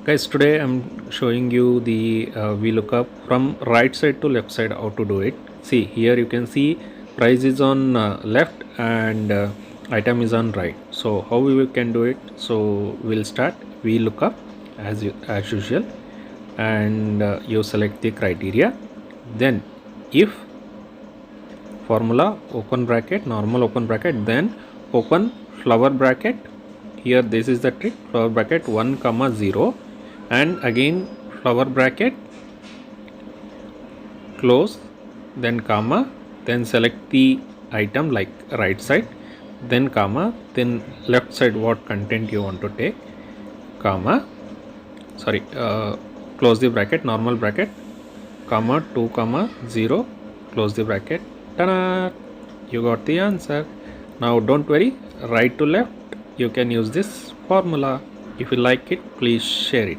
Guys, today I'm showing you the Vlookup from right side to left side, how to do it. See, here you can see price is on left and item is on right. So how we can do it? So we'll start Vlookup as usual, and you select the criteria. Then if formula open bracket, normal open bracket, then open flower bracket. Here this is the trick, flower bracket 1 comma 0, and again flower bracket, close, then comma, then select the item like right side, then comma, then left side what content you want to take, comma, sorry, close the bracket, normal bracket, comma 2 comma 0, close the bracket. Ta-da! You got the answer. Now don't worry, right to left you can use this formula. If you like it, please share it.